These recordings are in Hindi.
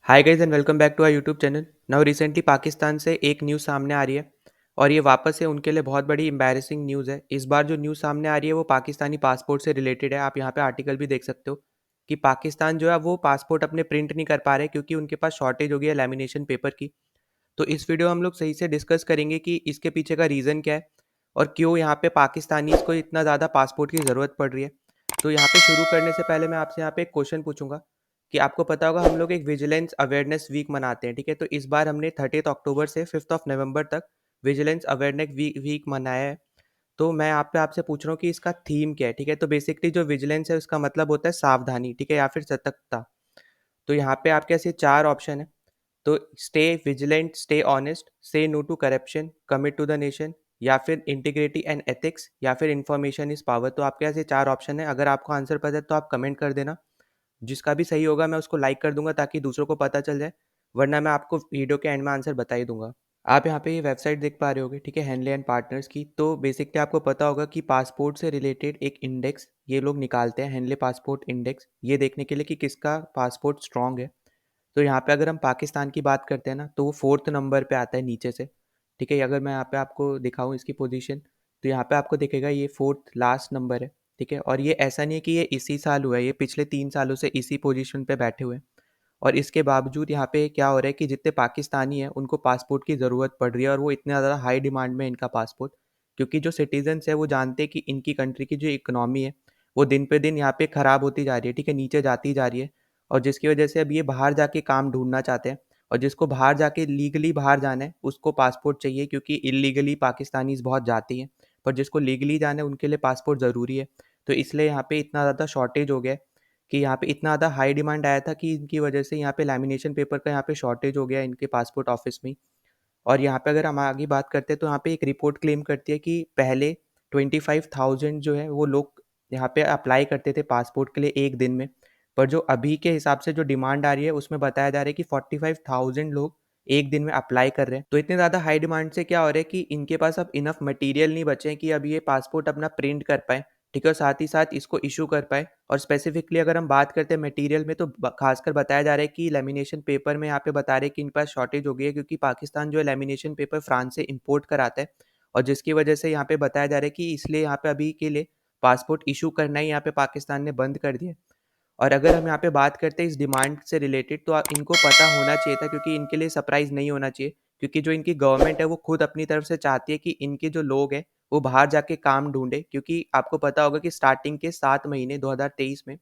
Hi guys and welcome back to our YouTube channel. Now recently Pakistan से एक न्यूज़ सामने आ रही है और ये वापस से उनके लिए बहुत बड़ी एम्बैरेसिंग न्यूज़ है। इस बार जो न्यूज़ सामने आ रही है वो पाकिस्तानी पासपोर्ट से रिलेटेड है। आप यहाँ पे आर्टिकल भी देख सकते हो कि पाकिस्तान जो है वो पासपोर्ट अपने प्रिंट नहीं कर पा रहे क्योंकि उनके पास शॉर्टेज हो गई है लैमिनेशन पेपर की। तो इस वीडियो हम लोग सही से डिस्कस करेंगे कि इसके पीछे का रीज़न क्या है और क्यों यहाँ पे पाकिस्तानीज़ को इतना ज़्यादा पासपोर्ट की ज़रूरत पड़ रही है। तो यहाँ पे शुरू करने से पहले मैं आपसे यहाँ पे एक क्वेश्चन पूछूंगा कि आपको पता होगा हम लोग एक विजिलेंस अवेयरनेस वीक मनाते हैं, ठीक है। तो इस बार हमने 30 अक्टूबर से 5 नवंबर तक विजिलेंस अवेयरनेस वीक मनाया है। तो मैं आप पे आपसे पूछ रहा हूँ कि इसका थीम क्या है, ठीक है। तो बेसिकली जो विजिलेंस है उसका मतलब होता है सावधानी, ठीक है, या फिर सतर्कता। तो यहाँ पे आपके ऐसे चार ऑप्शन है। तो stay vigilant, stay honest, say no to corruption, commit to the nation, या फिर इंटीग्रिटी एंड एथिक्स, या फिर इंफॉर्मेशन इज पावर। तो आपके ऐसे चार ऑप्शन है। अगर आपको आंसर पता है तो आप कमेंट कर देना। जिसका भी सही होगा मैं उसको लाइक कर दूंगा ताकि दूसरों को पता चल जाए, वरना मैं आपको वीडियो के एंड में आंसर बता ही दूंगा। आप यहाँ पे ये वेबसाइट देख पा रहे होगे, ठीक है, हेनले एंड पार्टनर्स की। तो बेसिकली आपको पता होगा कि पासपोर्ट से रिलेटेड एक इंडेक्स ये लोग निकालते हैं, हेनले पासपोर्ट इंडेक्स, ये देखने के लिए कि किसका पासपोर्ट स्ट्रांग है। तो यहाँ पे अगर हम पाकिस्तान की बात करते हैं ना तो वो 4th नंबर पे आता है नीचे से, ठीक है। अगर मैं यहाँ पे आपको दिखाऊँ इसकी पोजीशन, तो यहाँ पे आपको दिखेगा ये 4th लास्ट नंबर है, ठीक है। और ये ऐसा नहीं है कि ये इसी साल हुआ है, ये पिछले 3 सालों से इसी पोजीशन पे बैठे हुए हैं। और इसके बावजूद यहाँ पे क्या हो रहा है कि जितने पाकिस्तानी हैं उनको पासपोर्ट की ज़रूरत पड़ रही है और वो इतने ज़्यादा हाई डिमांड में इनका पासपोर्ट, क्योंकि जो सिटीजन्स है वो जानते हैं कि इनकी कंट्री की जो इकोनॉमी है वो दिन पे दिन यहाँ पे ख़राब होती जा रही है, ठीक है, नीचे जाती जा रही है। और जिसकी वजह से अब ये बाहर जाके काम ढूंढना चाहते हैं। और जिसको बाहर जाके लीगली बाहर जाना है उसको पासपोर्ट चाहिए, क्योंकि इलीगली पाकिस्तानीज बहुत जाती हैं। पर जिसको लीगली जाना है उनके लिए पासपोर्ट ज़रूरी है। तो इसलिए यहाँ पे इतना ज़्यादा शॉर्टेज हो गया है कि यहाँ पे इतना ज़्यादा हाई डिमांड आया था कि इनकी वजह से यहाँ पे लैमिनेशन पेपर का यहाँ पे शॉर्टेज हो गया इनके पासपोर्ट ऑफिस में। और यहाँ पे अगर हम आगे बात करते हैं तो यहाँ पे एक रिपोर्ट क्लेम करती है कि पहले 25,000 जो है वो लोग यहाँ पे अप्लाई करते थे पासपोर्ट के लिए एक दिन में। पर जो अभी के हिसाब से जो डिमांड आ रही है उसमें बताया जा रहा है कि 45,000 लोग एक दिन में अप्लाई कर रहे हैं। तो इतने ज़्यादा हाई डिमांड से क्या हो रहा है कि इनके पास अब इनफ मटेरियल नहीं बचे हैं कि अब ये पासपोर्ट अपना प्रिंट कर पाए, ठीक है, और साथ ही साथ इसको इशू कर पाए। और स्पेसिफिकली अगर हम बात करते हैं मटेरियल में तो खासकर बताया जा रहा है कि लेमिनेशन पेपर में यहाँ पे बता रहे हैं कि इन पास शॉर्टेज हो गई है, क्योंकि पाकिस्तान जो है लेमिनेशन पेपर फ्रांस से इंपोर्ट कराता है। और जिसकी वजह से यहाँ पे बताया जा रहा है कि इसलिए यहाँ पे अभी के लिए पासपोर्ट इशू करना ही यहाँ पे पाकिस्तान ने बंद कर दिया। और अगर हम यहाँ पे बात करते हैं इस डिमांड से रिलेटेड तो इनको पता होना चाहिए था, क्योंकि इनके लिए सरप्राइज नहीं होना चाहिए, क्योंकि जो इनकी गवर्नमेंट है वो खुद अपनी तरफ से चाहती है कि इनके जो लोग हैं वो बाहर जाके काम ढूंढे। क्योंकि आपको पता होगा कि स्टार्टिंग के 7 महीने 2023 में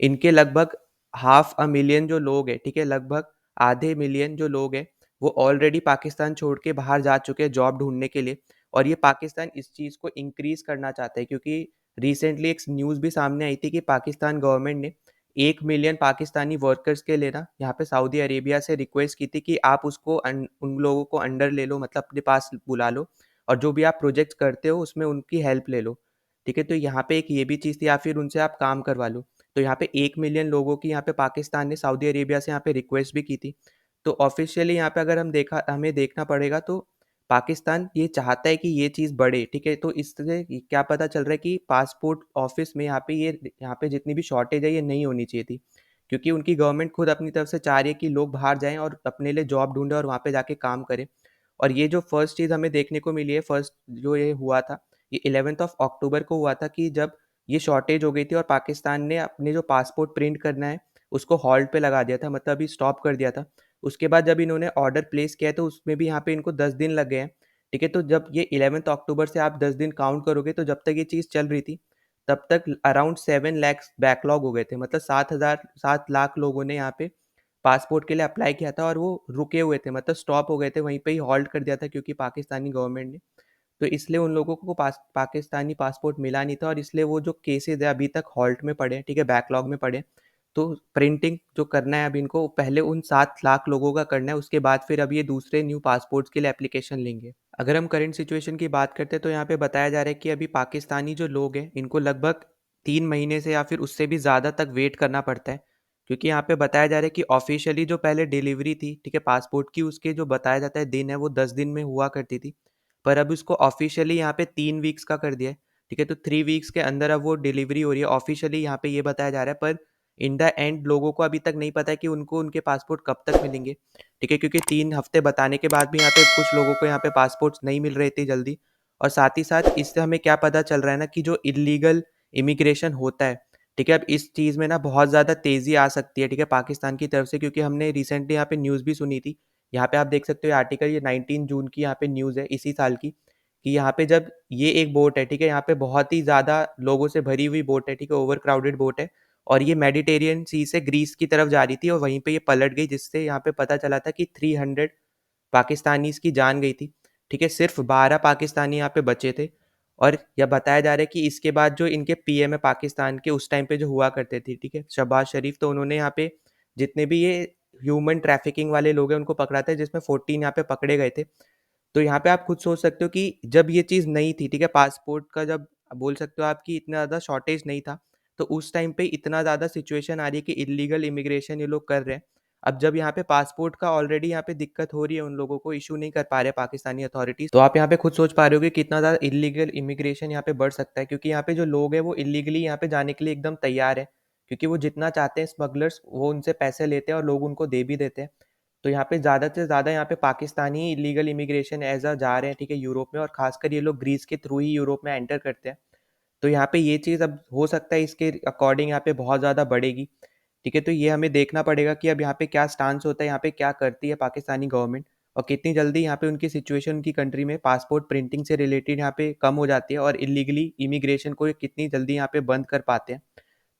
इनके लगभग हाफ अ मिलियन जो लोग हैं, ठीक है, लगभग आधे मिलियन जो लोग हैं वो ऑलरेडी पाकिस्तान छोड़ के बाहर जा चुके हैं जॉब ढूंढने के लिए। और ये पाकिस्तान इस चीज़ को इंक्रीज करना चाहता है, क्योंकि रिसेंटली एक न्यूज़ भी सामने आई थी कि पाकिस्तान गवर्नमेंट ने 1 मिलियन पाकिस्तानी वर्कर्स के लिए ना यहाँ पे सऊदी अरेबिया से रिक्वेस्ट की थी कि आप उसको उन लोगों को अंडर ले लो, मतलब अपने पास बुला लो, और जो भी आप प्रोजेक्ट करते हो उसमें उनकी हेल्प ले लो, ठीक है। तो यहाँ पे एक ये भी चीज़ थी, या फिर उनसे आप काम करवा लो। तो यहाँ पे 1 मिलियन लोगों की यहाँ पे पाकिस्तान ने सऊदी अरेबिया से यहाँ पे रिक्वेस्ट भी की थी। तो ऑफिशियली यहाँ पे अगर हमें देखना पड़ेगा तो पाकिस्तान ये चाहता है कि ये चीज़ बढ़े, ठीक है। तो इससे क्या पता चल रहा है कि पासपोर्ट ऑफिस में यहाँ पे जितनी भी शॉर्टेज है ये नहीं होनी चाहिए थी, क्योंकि उनकी गवर्नमेंट खुद अपनी तरफ से चाह रही है कि लोग बाहर जाएं और अपने लिए जॉब ढूंढें और वहाँ पे जाके काम करें। और ये जो फर्स्ट चीज़ हमें देखने को मिली है, फर्स्ट जो ये हुआ था, ये 11 अक्टूबर को हुआ था कि जब ये शॉर्टेज हो गई थी और पाकिस्तान ने अपने जो पासपोर्ट प्रिंट करना है उसको हॉल्ट पे लगा दिया था, मतलब अभी स्टॉप कर दिया था। उसके बाद जब इन्होंने ऑर्डर प्लेस किया तो उसमें भी यहाँ पे इनको 10 दिन लग गए हैं, ठीक है। तो जब ये 11 अक्टूबर से आप 10 दिन काउंट करोगे तो जब तक ये चीज़ चल रही थी तब तक अराउंड 7 लाख बैकलॉग हो गए थे, मतलब 7 लाख लोगों ने यहाँ पे पासपोर्ट के लिए अप्लाई किया था और वो रुके हुए थे, मतलब स्टॉप हो गए थे, वहीं पे ही हॉल्ट कर दिया था, क्योंकि पाकिस्तानी गवर्नमेंट ने। तो इसलिए उन लोगों को पाकिस्तानी पासपोर्ट मिला नहीं था और इसलिए वो जो केसेस है अभी तक हॉल्ट में पड़े हैं, ठीक है, बैकलॉग में पड़े हैं। तो प्रिंटिंग जो करना है अब इनको पहले उन 7 लाख लोगों का करना है, उसके बाद फिर अब ये दूसरे न्यू पासपोर्ट्स के लिए एप्लीकेशन लेंगे। अगर हम करंट सिचुएशन की बात करते हैं तो यहाँ पे बताया जा रहा है कि अभी पाकिस्तानी जो लोग हैं इनको लगभग 3 महीने से या फिर उससे भी ज़्यादा तक वेट करना पड़ता है, क्योंकि यहाँ पे बताया जा रहा है कि ऑफिशियली जो पहले डिलीवरी थी, ठीक है, पासपोर्ट की, उसके जो बताया जाता है दिन है वो 10 दिन में हुआ करती थी। पर अब उसको ऑफिशियली यहाँ पे 3 वीक्स का कर दिया है, ठीक है। तो 3 वीक्स के अंदर अब वो डिलीवरी हो रही है, ऑफिशियली यहाँ पे ये बताया जा रहा है। पर इन द एंड लोगों को अभी तक नहीं पता है कि उनको उनके पासपोर्ट कब तक मिलेंगे, ठीक है? क्योंकि 3 हफ्ते बताने के बाद भी यहाँ पे कुछ लोगों को यहाँ पे पासपोर्ट्स नहीं मिल रहे इतनी जल्दी। और साथ ही साथ इससे हमें क्या पता चल रहा है ना कि जो इल्लीगल इमिग्रेशन होता है, ठीक है? अब इस चीज़ में ना बहुत ज़्यादा तेज़ी आ सकती है, ठीक है? पाकिस्तान की तरफ से, क्योंकि हमने रिसेंटली यहाँ पे न्यूज़ भी सुनी थी। यहाँ पे आप देख सकते हो आर्टिकल, ये 19 जून की यहाँ पे न्यूज़ है इसी साल की, कि यहाँ पे जब ये एक बोट है, ठीक है? यहाँ पे बहुत ही ज़्यादा लोगों से भरी हुई बोट है, ठीक है? ओवर क्राउडेड बोट है और ये मेडिटेरियन सी से ग्रीस की तरफ जा रही थी और वहीं पे ये पलट गई, जिससे यहाँ पे पता चला था कि 300 पाकिस्तानीज़ की जान गई थी, ठीक है? सिर्फ़ 12 पाकिस्तानी यहाँ पे बचे थे और यह बताया जा रहा है कि इसके बाद जो इनके पीएम है पाकिस्तान के उस टाइम पे जो हुआ करते थे, ठीक है? शहबाज शरीफ, तो उन्होंने यहाँ पे जितने भी ये ह्यूमन ट्रैफिकिंग वाले लोग हैं उनको पकड़ा था, जिसमें 14 यहाँ पे पकड़े गए थे। तो यहाँ पे आप खुद सोच सकते हो कि जब ये चीज़ नहीं थी, ठीक है? पासपोर्ट का जब बोल सकते हो आप कि इतना ज़्यादा शॉर्टेज नहीं था, तो उस टाइम पे इतना ज़्यादा सिचुएशन आ रही है कि इल्लीगल इमिग्रेशन ये लोग कर रहे हैं। अब जब यहाँ पे पासपोर्ट का ऑलरेडी यहाँ पे दिक्कत हो रही है, उन लोगों को इश्यू नहीं कर पा रहे पाकिस्तानी अथॉरिटीज़, तो आप यहाँ पे खुद सोच पा रहे हो कि कितना ज़्यादा इल्लीगल इमिग्रेशन यहाँ पे बढ़ सकता है, क्योंकि यहाँ पे जो लोग हैं वो इल्लीगली यहाँ पे जाने के लिए एकदम तैयार हैं, क्योंकि वो जितना चाहते हैं स्मगलर्स वो उनसे पैसे लेते हैं और लोग उनको दे भी देते हैं। तो यहाँ पे ज़्यादा से ज़्यादा यहाँ पे पाकिस्तानी इलीगल इमिग्रेशन एज़ जा रहे हैं, ठीक है, यूरोप में, और खासकर ये लोग ग्रीस के थ्रू ही यूरोप में एंटर करते हैं। तो यहाँ पे ये चीज़ अब हो सकता है इसके अकॉर्डिंग यहाँ पे बहुत ज़्यादा बढ़ेगी, ठीक है? तो ये हमें देखना पड़ेगा कि अब यहाँ पे क्या स्टांस होता है, यहाँ पे क्या करती है पाकिस्तानी गवर्नमेंट और कितनी जल्दी यहाँ पे उनकी सिचुएशन, उनकी कंट्री में पासपोर्ट प्रिंटिंग से रिलेटेड यहाँ पे कम हो जाती है और इलीगली इमिग्रेशन को ये कितनी जल्दी यहाँ पे बंद कर पाते हैं।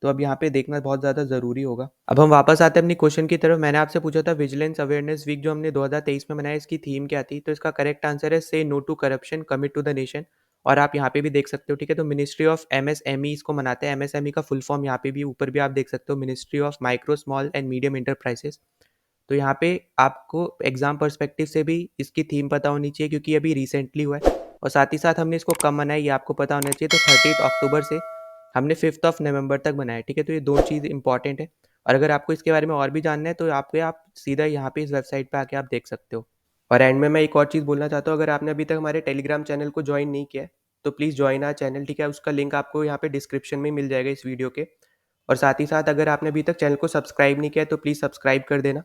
तो अब यहाँ पे देखना बहुत ज़्यादा ज़रूरी होगा। अब हम वापस आते हैं अपनी क्वेश्चन की तरफ। मैंने आपसे पूछा था विजिलेंस अवेयरनेस वीक जो हमने 2023 में मनाया, इसकी थीम क्या थी? तो इसका करेक्ट आंसर है say no to corruption, commit to the nation. और आप यहाँ पे भी देख सकते हो, ठीक है? तो मिनिस्ट्री ऑफ एमएसएमई इसको मनाते हैं। एमएसएमई का फुल फॉर्म यहाँ पे भी ऊपर भी आप देख सकते हो, ministry of micro small and medium enterprises. तो यहाँ पे आपको एग्जाम पर्सपेक्टिव से भी इसकी थीम पता होनी चाहिए, क्योंकि अभी रिसेंटली हुआ है। और साथ ही साथ हमने इसको कब मनाया ये आपको पता होना चाहिए। तो 30 अक्टूबर से हमने 5th ऑफ नवंबर तक बनाया, ठीक है? तो ये 2 चीज़ इंपॉर्टेंट है। और अगर आपको इसके बारे में और भी जानना है तो आप सीधा यहाँ पे इस वेबसाइट पे आके आप देख सकते हो। और एंड में मैं एक और चीज़ बोलना चाहता हूँ, अगर आपने अभी तक हमारे टेलीग्राम चैनल को ज्वाइन नहीं किया है, तो प्लीज़ ज्वाइन आवर चैनल, ठीक है? उसका लिंक आपको यहाँ पे डिस्क्रिप्शन में मिल जाएगा इस वीडियो के। और साथ ही साथ अगर आपने अभी तक चैनल को सब्सक्राइब नहीं किया है तो प्लीज़ सब्सक्राइब कर देना,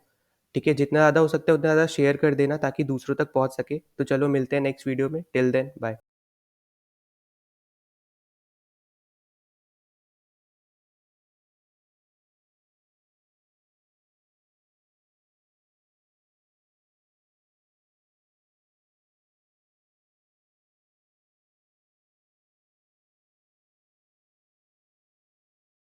ठीक है? जितना ज़्यादा हो सकता है उतना ज़्यादा शेयर कर देना ताकि दूसरों तक पहुँच सके। तो चलो मिलते हैं नेक्स्ट वीडियो में, टिल देन बाय।